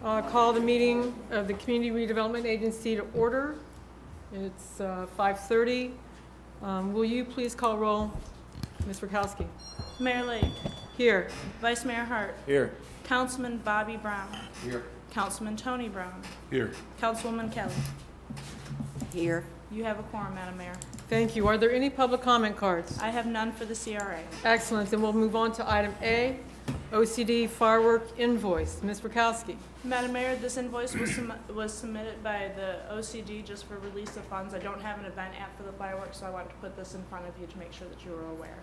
Call the meeting of the Community Redevelopment Agency to order. It's 5:30. Will you please call roll? Ms. Rakowski. Mayor Lake. Here. Vice Mayor Hart. Here. Councilman Bobby Brown. Here. Councilman Tony Brown. Here. Councilwoman Kelly. Here. You have a quorum, Madam Mayor. Thank you. Are there any public comment cards? I have none for the CRA. Excellent. Then we'll move on to item A, OCD firework invoice. Ms. Rakowski. Madam Mayor, this invoice was submitted by the OCD just for release of funds. I don't have an event app for the fireworks, so I wanted to put this in front of you to make sure that you were aware.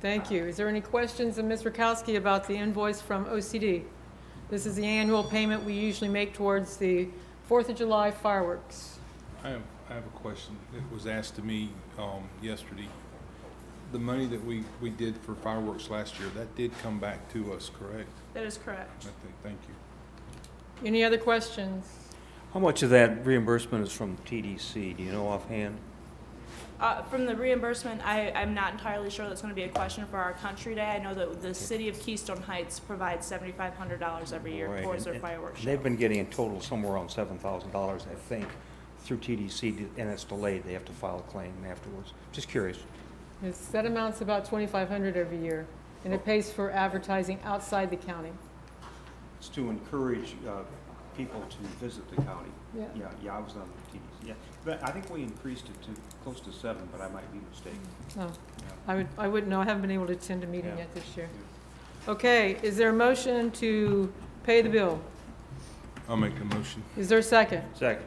Thank you. Is there any questions of Ms. Rakowski about the invoice from OCD? This is the annual payment we usually make towards the 4th of July fireworks. I have a question. It was asked to me yesterday. The money that we did for fireworks last year, that did come back to us, correct? That is correct. Thank you. Any other questions? How much of that reimbursement is from TDC? Do you know offhand? From the reimbursement, I'm not entirely sure that's going to be a question for our country day. I know that the city of Keystone Heights provides $7,500 every year Right, towards their and fireworks show. They've been getting in total somewhere around $7,000, I think, through TDC, and it's delayed. They have to file a claim afterwards. Just curious. That amounts to about $2,500 every year, and it pays for advertising outside the county. It's to encourage people to visit the county. Yeah. Yeah, I was on the TDC. Yeah, but I think we increased it to close to 7, but I might be mistaken. Oh, Yeah. I wouldn't know. I haven't been able to attend a meeting Yeah. yet this year. Okay, is there a motion to pay the bill? I'll make the motion. Is there a second? Second.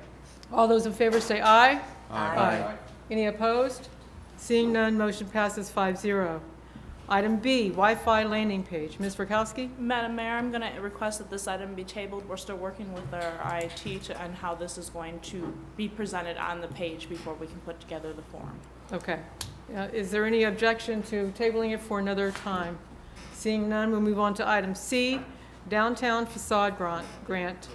All those in favor say aye. Aye. Any opposed? Seeing none, motion passes 5-0. Item B, Wi-Fi landing page. Ms. Rakowski? Madam Mayor, I'm going to request that this item be tabled. We're still working with our IT on how this is going to be presented on the page before we can put together the form. Okay. Is there any objection to tabling it for another time? Seeing none, we'll move on to item C, downtown facade grant.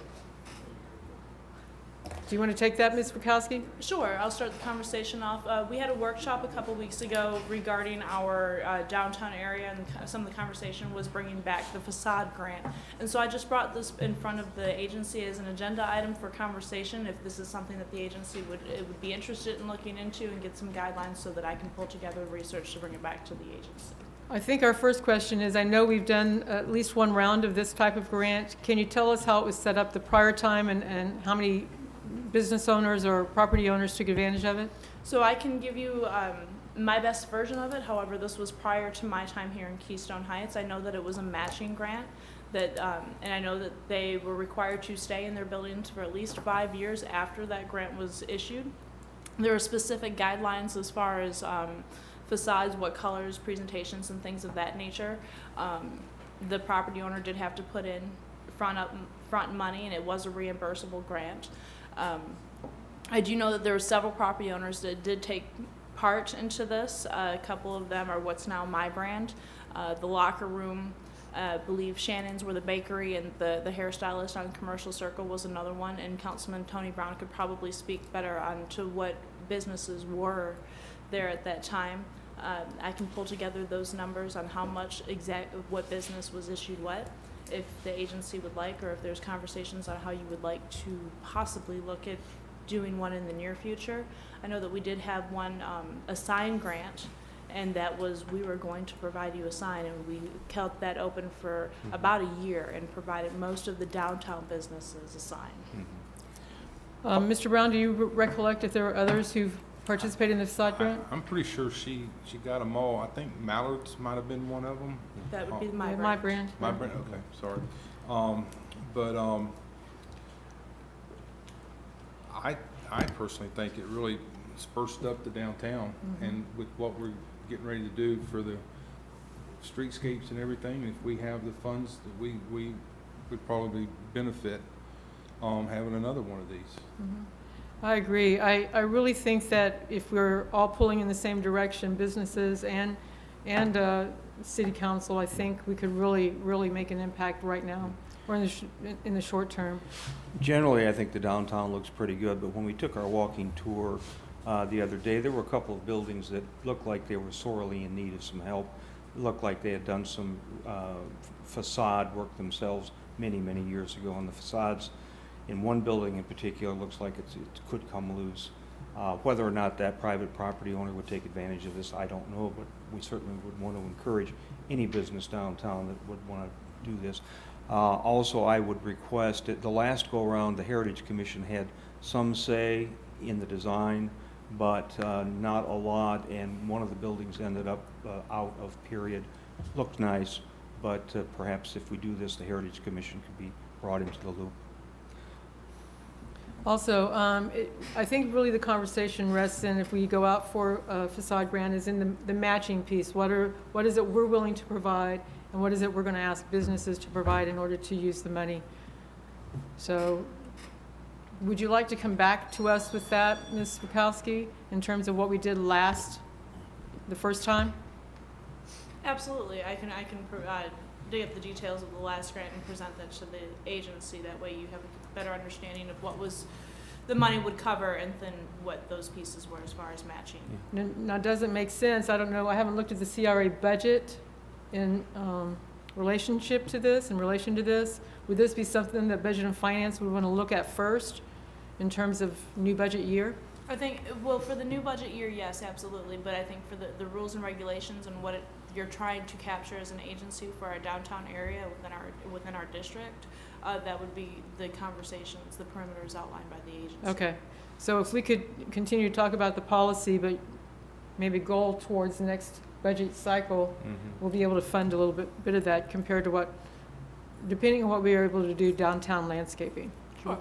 Do you want to take that, Ms. Rakowski? Sure, I'll start the conversation off. We had a workshop a couple weeks ago regarding our downtown area, and some of the conversation was bringing back the facade grant. And so I just brought this in front of the agency as an agenda item for conversation, if this is something that the agency would be interested in looking into, and get some guidelines so that I can pull together research to bring it back to the agency. I think our first question is, I know we've done at least one round of this type of grant. Can you tell us how it was set up the prior time, and how many business owners or property owners took advantage of it? So I can give you my best version of it. However, this was prior to my time here in Keystone Heights. I know that it was a matching grant, that, and I know that they were required to stay in their buildings for at least 5 years after that grant was issued. There are specific guidelines as far as facades, what colors, presentations, and things of that nature. The property owner did have to put in front money, and it was a reimbursable grant. I do know that there were several property owners that did take part into this. A couple of them are what's now my brand. The locker room, I believe Shannon's were the bakery, and the hairstylist on Commercial Circle was another one. And Councilman Tony Brown could probably speak better on to what businesses were there at that time. I can pull together those numbers on how much what business was issued what, if the agency would like, or if there's conversations on how you would like to possibly look at doing one in the near future. I know that we did have one, a sign grant, and that was, we were going to provide you a sign, and we kept that open for about a year and provided most of the downtown businesses a sign. Mr. Brown, do you recollect if there were others who've participated in the facade grant? I'm pretty sure she got them all. I think Mallard's might have been one of them. That would be Yeah, my my brand. brand. My brand, okay, sorry. I personally think it really spruced up the downtown, and with what we're getting ready to do for the streetscapes and everything, if we have the funds, that we would probably benefit having another one of these. I agree. I really think that if we're all pulling in the same direction, businesses and city council, I think we could really make an impact right now, or in the short term. Generally, I think the downtown looks pretty good, but when we took our walking tour the other day, there were a couple of buildings that looked like they were sorely in need of some help. It looked like they had done some facade work themselves. many, many years ago. And the facades in one building in particular looks like it could come loose. Whether or not that private property owner would take advantage of this, I don't know, but we certainly would want to encourage any business downtown that would want to do this. Also, I would request that the last go-around, the Heritage Commission had some say in the design, but not a lot, and one of the buildings ended up out of period. Looked nice, but perhaps if we do this, the Heritage Commission could be brought into the loop. Also, I think really the conversation rests in, if we go out for a facade grant, is in the matching piece. What is it we're willing to provide, and what is it we're going to ask businesses to provide in order to use the money? So, would you like to come back to us with that, Ms. Bukowski, in terms of what we did the first time? Absolutely, I can dig up the details of the last grant and present that to the agency. That way you have a better understanding of what the money would cover and then what those pieces were as far as matching. Now, does it make sense? I don't know. I haven't looked at the CRA budget in relationship to this, in relation to this. Would this be something that Budget and Finance would want to look at first in terms of new budget year? I think, well, for the new budget year, yes, absolutely. But I think for the rules and regulations and what you're trying to capture as an agency for our downtown area within our district, that would be the conversations, the perimeters outlined by the agency. Okay. So if we could continue to talk about the policy, but maybe goal towards the next budget cycle, we'll be able to fund a little bit of that compared to depending on what we are able to do downtown landscaping. Sure.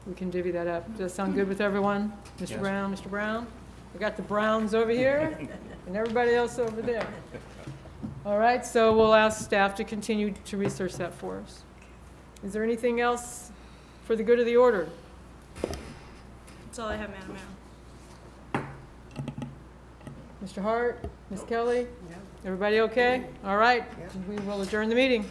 We can divvy that up. Does that sound good with everyone? Mr. Yes. Brown, Mr. Brown? We got the Browns over here and everybody else over there. All right, so we'll ask staff to continue to research that for us. Is there anything else for the good of the order? That's all I have, Madam Mayor. Mr. Hart, Ms. Kelly? Everybody okay? All right, we will adjourn the meeting.